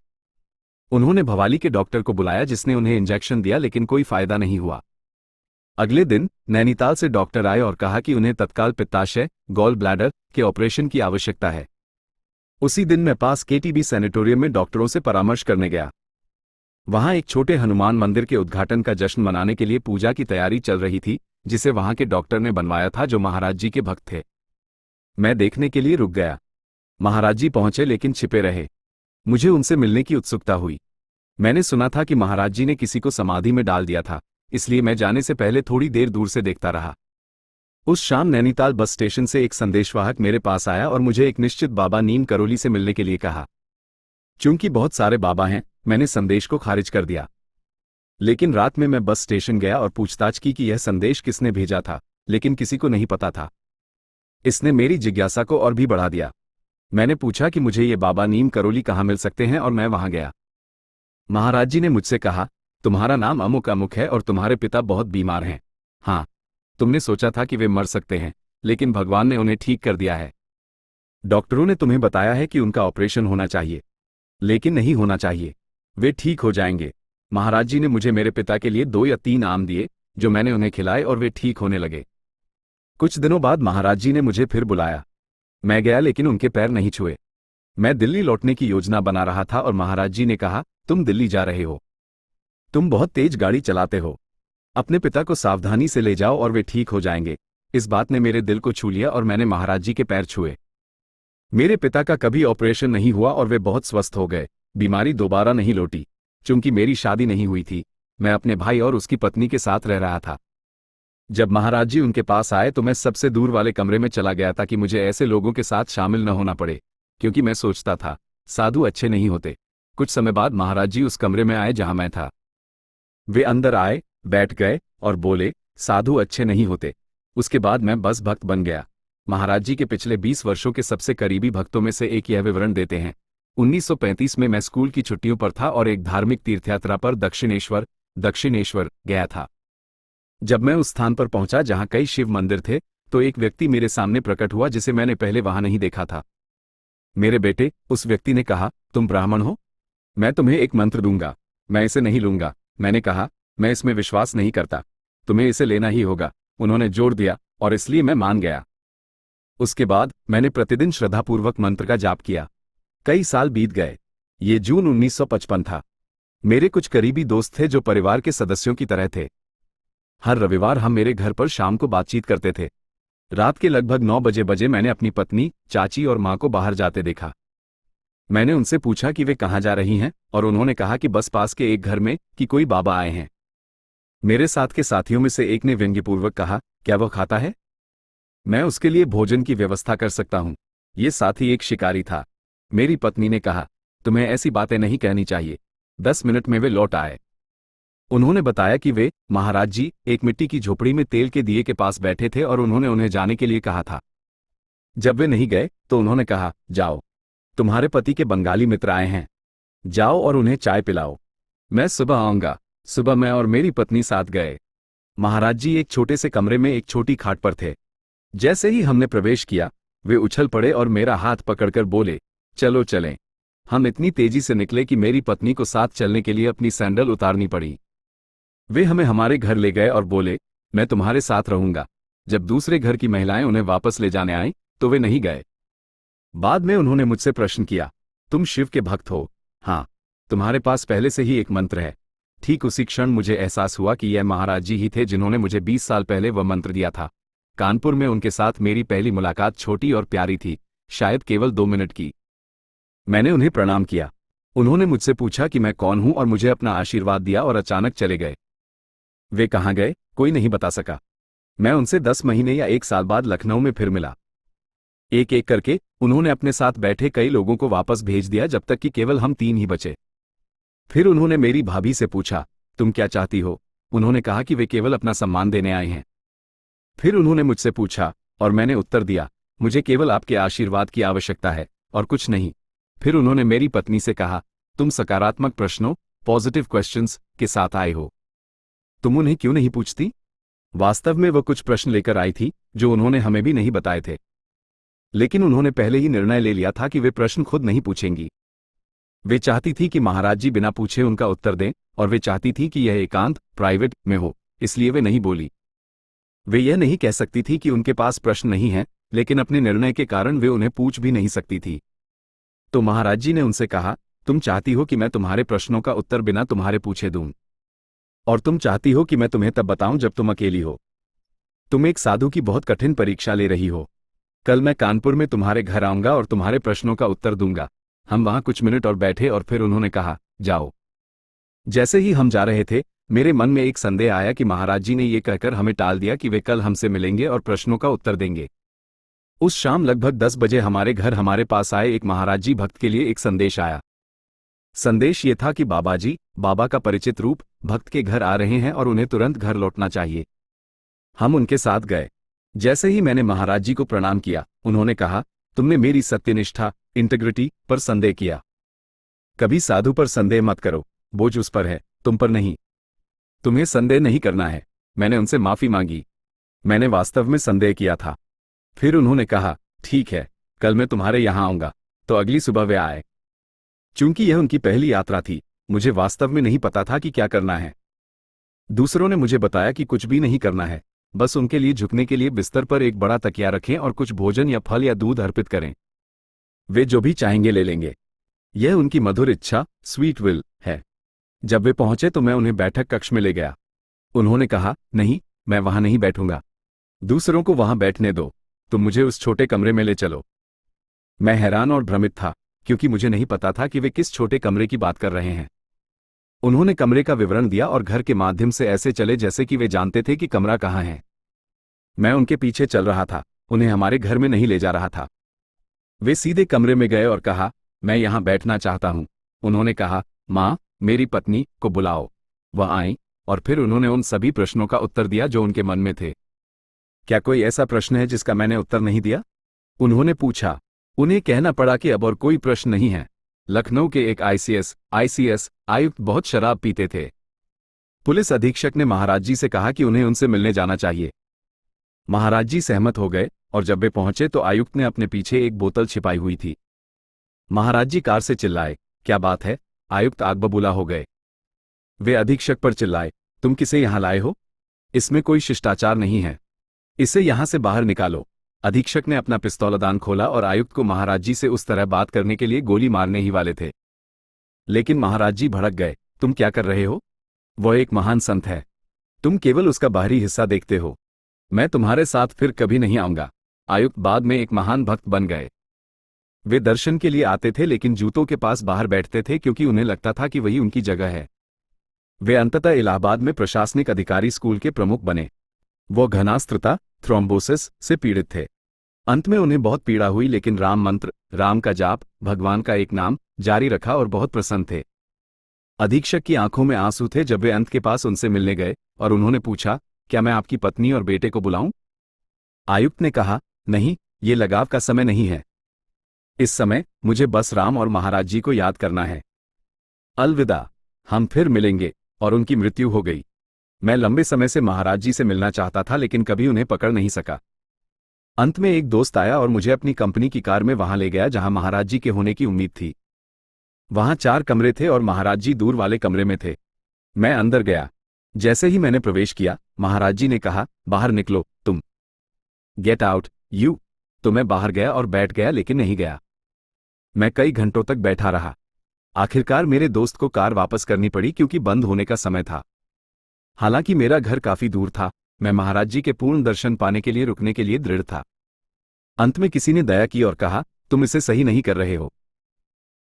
उन्होंने भवाली के डॉक्टर को बुलाया जिसने उन्हें इंजेक्शन दिया, लेकिन कोई फायदा नहीं हुआ। अगले दिन नैनीताल से डॉक्टर आए और कहा कि उन्हें तत्काल पित्ताशय, गॉल ब्लैडर के ऑपरेशन की आवश्यकता है। उसी दिन मैं पास केटीबी सैनिटोरियम में डॉक्टरों से परामर्श करने गया। वहां एक छोटे हनुमान मंदिर के उद्घाटन का जश्न मनाने के लिए पूजा की तैयारी चल रही थी, जिसे वहां के डॉक्टर ने बनवाया था जो महाराज जी के भक्त थे। मैं देखने के लिए रुक गया। महाराज जी पहुंचे लेकिन छिपे रहे। मुझे उनसे मिलने की उत्सुकता हुई। मैंने सुना था कि महाराज जी ने किसी को समाधि में डाल दिया था, इसलिए मैं जाने से पहले थोड़ी देर दूर से देखता रहा। उस शाम नैनीताल बस स्टेशन से एक संदेशवाहक मेरे पास आया और मुझे एक निश्चित बाबा नीम करोली से मिलने के लिए कहा। चूंकि बहुत सारे बाबा हैं, मैंने संदेश को खारिज कर दिया। लेकिन रात में मैं बस स्टेशन गया और पूछताछ की कि यह संदेश किसने भेजा था, लेकिन किसी को नहीं पता था। इसने मेरी जिज्ञासा को और भी बढ़ा दिया। मैंने पूछा कि मुझे ये बाबा नीम करोली कहाँ मिल सकते हैं और मैं वहां गया। महाराज जी ने मुझसे कहा, तुम्हारा नाम अमुक अमुक है और तुम्हारे पिता बहुत बीमार हैं। हाँ, तुमने सोचा था कि वे मर सकते हैं, लेकिन भगवान ने उन्हें ठीक कर दिया है। डॉक्टरों ने तुम्हें बताया है कि उनका ऑपरेशन होना चाहिए, लेकिन नहीं होना चाहिए, वे ठीक हो जाएंगे। महाराज जी ने मुझे मेरे पिता के लिए 2 या 3 आम दिए, जो मैंने उन्हें खिलाए और वे ठीक होने लगे। कुछ दिनों बाद महाराज जी ने मुझे फिर बुलाया। मैं गया लेकिन उनके पैर नहीं छुए। मैं दिल्ली लौटने की योजना बना रहा था और महाराज जी ने कहा, तुम दिल्ली जा रहे हो, तुम बहुत तेज गाड़ी चलाते हो, अपने पिता को सावधानी से ले जाओ और वे ठीक हो जाएंगे। इस बात ने मेरे दिल को छू लिया और मैंने महाराज जी के पैर छुए। मेरे पिता का कभी ऑपरेशन नहीं हुआ और वे बहुत स्वस्थ हो गए। बीमारी दोबारा नहीं लौटी। चूंकि मेरी शादी नहीं हुई थी, मैं अपने भाई और उसकी पत्नी के साथ रह रहा था। जब महाराज जी उनके पास आए तो मैं सबसे दूर वाले कमरे में चला गया ताकि मुझे ऐसे लोगों के साथ शामिल न होना पड़े, क्योंकि मैं सोचता था साधु अच्छे नहीं होते। कुछ समय बाद महाराज जी उस कमरे में आए जहां मैं था। वे अंदर आए, बैठ गए और बोले, साधु अच्छे नहीं होते। उसके बाद मैं बस भक्त बन गया। महाराज जी के पिछले 20 वर्षों के सबसे करीबी भक्तों में से एक यह विवरण देते हैं। 1935 में मैं स्कूल की छुट्टियों पर था और एक धार्मिक तीर्थयात्रा पर दक्षिणेश्वर गया था। जब मैं उस स्थान पर पहुंचा जहां कई शिव मंदिर थे, तो एक व्यक्ति मेरे सामने प्रकट हुआ जिसे मैंने पहले वहां नहीं देखा था। मेरे बेटे, उस व्यक्ति ने कहा, तुम ब्राह्मण हो? मैं तुम्हें एक मंत्र दूंगा। मैं इसे नहीं लूंगा। मैंने कहा, मैं इसमें विश्वास नहीं करता, तुम्हें इसे लेना ही होगा। उन्होंने जोर दिया और इसलिए मैं मान गया। उसके बाद मैंने प्रतिदिन श्रद्धापूर्वक मंत्र का जाप किया। कई साल बीत गए। ये जून 1955 था। मेरे कुछ करीबी दोस्त थे जो परिवार के सदस्यों की तरह थे। हर रविवार हम मेरे घर पर शाम को बातचीत करते थे। रात के लगभग 9 बजे मैंने अपनी पत्नी, चाची और मां को बाहर जाते देखा। मैंने उनसे पूछा कि वे कहाँ जा रही हैं, और उन्होंने कहा कि बस पास के एक घर में कि कोई बाबा आए हैं। मेरे साथ के साथियों में से एक ने व्यंग्यपूर्वक कहा, क्या वह खाता है? मैं उसके लिए भोजन की व्यवस्था कर सकता हूं। ये साथी एक शिकारी था। मेरी पत्नी ने कहा, तुम्हें ऐसी बातें नहीं कहनी चाहिए। 10 मिनट में वे लौट आए। उन्होंने बताया कि वे, महाराज जी, एक मिट्टी की झोपड़ी में तेल के दिए के पास बैठे थे और उन्होंने उन्हें जाने के लिए कहा था। जब वे नहीं गए तो उन्होंने कहा, जाओ, तुम्हारे पति के बंगाली मित्र आए हैं, जाओ और उन्हें चाय पिलाओ। मैं सुबह आऊंगा। सुबह मैं और मेरी पत्नी साथ गए। महाराज जी एक छोटे से कमरे में एक छोटी खाट पर थे। जैसे ही हमने प्रवेश किया, वे उछल पड़े और मेरा हाथ पकड़कर बोले, चलो चलें। हम इतनी तेजी से निकले कि मेरी पत्नी को साथ चलने के लिए अपनी सैंडल उतारनी पड़ी। वे हमें हमारे घर ले गए और बोले, मैं तुम्हारे साथ रहूंगा। जब दूसरे घर की महिलाएं उन्हें वापस ले जाने आईं, तो वे नहीं गए। बाद में उन्होंने मुझसे प्रश्न किया, तुम शिव के भक्त हो? हाँ, तुम्हारे पास पहले से ही एक मंत्र है। ठीक उसी क्षण मुझे एहसास हुआ कि यह महाराज जी ही थे जिन्होंने मुझे 20 साल पहले वह मंत्र दिया था। कानपुर में उनके साथ मेरी पहली मुलाकात छोटी और प्यारी थी, शायद केवल 2 मिनट की। मैंने उन्हें प्रणाम किया। उन्होंने मुझसे पूछा कि मैं कौन हूं और मुझे अपना आशीर्वाद दिया और अचानक चले गए। वे कहाँ गए, कोई नहीं बता सका। मैं उनसे 10 महीने या 1 साल बाद लखनऊ में फिर मिला। एक एक करके उन्होंने अपने साथ बैठे कई लोगों को वापस भेज दिया जब तक कि केवल हम 3 ही बचे। फिर उन्होंने मेरी भाभी से पूछा, तुम क्या चाहती हो? उन्होंने कहा कि वे केवल अपना सम्मान देने आए हैं। फिर उन्होंने मुझसे पूछा और मैंने उत्तर दिया, मुझे केवल आपके आशीर्वाद की आवश्यकता है और कुछ नहीं। फिर उन्होंने मेरी पत्नी से कहा, तुम सकारात्मक प्रश्नों, पॉजिटिव क्वेश्चंस के साथ आए हो, तुम उन्हें क्यों नहीं पूछती? वास्तव में वह कुछ प्रश्न लेकर आई थी जो उन्होंने हमें भी नहीं बताए थे, लेकिन उन्होंने पहले ही निर्णय ले लिया था कि वे प्रश्न खुद नहीं पूछेंगी। वे चाहती थी कि महाराज जी बिना पूछे उनका उत्तर दें और वे चाहती थी कि यह एकांत, प्राइवेट में हो, इसलिए वे नहीं बोली। वे यह नहीं कह सकती थी कि उनके पास प्रश्न नहीं हैं, लेकिन अपने निर्णय के कारण वे उन्हें पूछ भी नहीं सकती थी। तो महाराज जी ने उनसे कहा, तुम चाहती हो कि मैं तुम्हारे प्रश्नों का उत्तर बिना तुम्हारे पूछे दूं, और तुम चाहती हो कि मैं तुम्हें तब बताऊं जब तुम अकेली हो। तुम एक साधु की बहुत कठिन परीक्षा ले रही हो। कल मैं कानपुर में तुम्हारे घर आऊंगा और तुम्हारे प्रश्नों का उत्तर दूंगा। हम वहां कुछ मिनट और बैठे और फिर उन्होंने कहा, जाओ। जैसे ही हम जा रहे थे, मेरे मन में एक संदेह आया कि महाराज जी ने ये कहकर हमें टाल दिया कि वे कल हमसे मिलेंगे और प्रश्नों का उत्तर देंगे। उस शाम लगभग 10 बजे हमारे घर हमारे पास आए एक महाराज जी भक्त के लिए एक संदेश आया। संदेश ये था कि बाबा जी, बाबा का परिचित रूप, भक्त के घर आ रहे हैं और उन्हें तुरंत घर लौटना चाहिए। हम उनके साथ गए। जैसे ही मैंने महाराज जी को प्रणाम किया, उन्होंने कहा, तुमने मेरी सत्यनिष्ठा, इंटीग्रिटी पर संदेह किया। कभी साधु पर संदेह मत करो, बोझ उस पर है, तुम पर नहीं। तुम्हें संदेह नहीं करना है। मैंने उनसे माफी मांगी। मैंने वास्तव में संदेह किया था। फिर उन्होंने कहा, ठीक है, कल मैं तुम्हारे यहां आऊंगा। तो अगली सुबह वे आए। चूंकि यह उनकी पहली यात्रा थी, मुझे वास्तव में नहीं पता था कि क्या करना है। दूसरों ने मुझे बताया कि कुछ भी नहीं करना है, बस उनके लिए झुकने के लिए बिस्तर पर एक बड़ा तकिया रखें और कुछ भोजन या फल या दूध अर्पित करें। वे जो भी चाहेंगे ले लेंगे। यह उनकी मधुर इच्छा, स्वीट विल, है। जब वे पहुंचे तो मैं उन्हें बैठक कक्ष में ले गया। उन्होंने कहा, नहीं, मैं वहां नहीं बैठूंगा। दूसरों को वहां बैठने दो, तुम मुझे उस छोटे कमरे में ले चलो। मैं हैरान और भ्रमित था, क्योंकि मुझे नहीं पता था कि वे किस छोटे कमरे की बात कर रहे हैं। उन्होंने कमरे का विवरण दिया और घर के माध्यम से ऐसे चले जैसे कि वे जानते थे कि कमरा कहाँ है। मैं उनके पीछे चल रहा था, उन्हें हमारे घर में नहीं ले जा रहा था। वे सीधे कमरे में गए और कहा, मैं यहां बैठना चाहता हूं। उन्होंने कहा, माँ, मेरी पत्नी को बुलाओ। वह आईं और फिर उन्होंने उन सभी प्रश्नों का उत्तर दिया जो उनके मन में थे। क्या कोई ऐसा प्रश्न है जिसका मैंने उत्तर नहीं दिया? उन्होंने पूछा। उन्हें कहना पड़ा कि अब और कोई प्रश्न नहीं है। लखनऊ के एक आईसीएस आयुक्त बहुत शराब पीते थे। पुलिस अधीक्षक ने महाराज जी से कहा कि उन्हें उनसे मिलने जाना चाहिए। महाराज जी सहमत हो गए और जब वे पहुंचे तो आयुक्त ने अपने पीछे एक बोतल छिपाई हुई थी। महाराज जी कार से चिल्लाए, क्या बात है? आयुक्त आग बबूला हो गए। वे अधीक्षक पर चिल्लाए, तुम किसे यहां लाए हो? इसमें कोई शिष्टाचार नहीं है, इसे यहां से बाहर निकालो। अधीक्षक ने अपना पिस्तौलदान खोला और आयुक्त को महाराज जी से उस तरह बात करने के लिए गोली मारने ही वाले थे, लेकिन महाराज जी भड़क गए। तुम क्या कर रहे हो? वह एक महान संत है, तुम केवल उसका बाहरी हिस्सा देखते हो। मैं तुम्हारे साथ फिर कभी नहीं आऊंगा। आयुक्त बाद में एक महान भक्त बन गए। वे दर्शन के लिए आते थे लेकिन जूतों के पास बाहर बैठते थे क्योंकि उन्हें लगता था कि वही उनकी जगह है। वे अंततः इलाहाबाद में प्रशासनिक अधिकारी स्कूल के प्रमुख बने। वो घनास्त्रता, थ्रोम्बोसिस से पीड़ित थे। अंत में उन्हें बहुत पीड़ा हुई, लेकिन राम मंत्र, राम का जाप, भगवान का एक नाम जारी रखा और बहुत प्रसन्न थे। अधीक्षक की आंखों में आंसू थे जब वे अंत के पास उनसे मिलने गए और उन्होंने पूछा, क्या मैं आपकी पत्नी और बेटे को बुलाऊं? आयुक्त ने कहा, नहीं, ये लगाव का समय नहीं है। इस समय मुझे बस राम और महाराज जी को याद करना है। अलविदा, हम फिर मिलेंगे। और उनकी मृत्यु हो गई। मैं लंबे समय से महाराज जी से मिलना चाहता था लेकिन कभी उन्हें पकड़ नहीं सका। अंत में एक दोस्त आया और मुझे अपनी कंपनी की कार में वहां ले गया जहां महाराज जी के होने की उम्मीद थी। वहां 4 कमरे थे और महाराज जी दूर वाले कमरे में थे। मैं अंदर गया। जैसे ही मैंने प्रवेश किया, महाराज जी ने कहा, बाहर निकलो, तुम। Get out, you. तो मैं बाहर गया और बैठ गया लेकिन नहीं गया। मैं कई घंटों तक बैठा रहा। आखिरकार मेरे दोस्त को कार वापस करनी पड़ी क्योंकि बंद होने का समय था। हालांकि मेरा घर काफी दूर था, मैं महाराज जी के पूर्ण दर्शन पाने के लिए रुकने के लिए दृढ़ था। अंत में किसी ने दया की और कहा, तुम इसे सही नहीं कर रहे हो।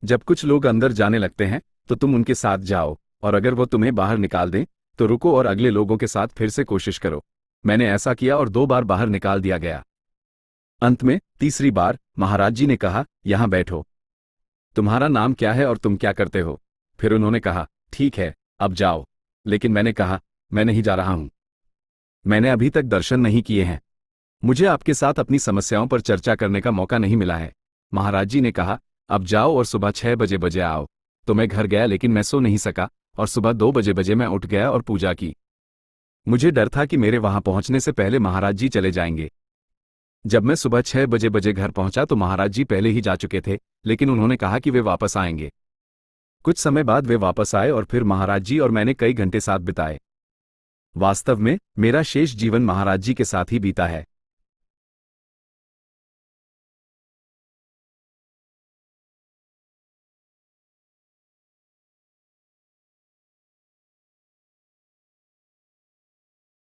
जब कुछ लोग अंदर जाने लगते हैं तो तुम उनके साथ जाओ, और अगर वो तुम्हें बाहर निकाल दें तो रुको और अगले लोगों के साथ फिर से कोशिश करो। मैंने ऐसा किया और 2 बार बाहर निकाल दिया गया। अंत में तीसरी बार महाराज जी ने कहा, यहां बैठो। तुम्हारा नाम क्या है और तुम क्या करते हो? फिर उन्होंने कहा, ठीक है, अब जाओ। लेकिन मैंने कहा, मैं नहीं जा रहा हूं। मैंने अभी तक दर्शन नहीं किए हैं। मुझे आपके साथ अपनी समस्याओं पर चर्चा करने का मौका नहीं मिला है। महाराज जी ने कहा, अब जाओ और सुबह 6 बजे आओ। तो मैं घर गया, लेकिन मैं सो नहीं सका और सुबह 2 बजे मैं उठ गया और पूजा की। मुझे डर था कि मेरे वहां पहुंचने से पहले महाराज जी चले जाएंगे। जब मैं सुबह 6 बजे घर पहुंचा तो महाराज जी पहले ही जा चुके थे, लेकिन उन्होंने कहा कि वे वापस आएंगे। कुछ समय बाद वे वापस आए और फिर महाराज जी और मैंने कई घंटे साथ बिताए। वास्तव में मेरा शेष जीवन महाराज जी के साथ ही बीता है।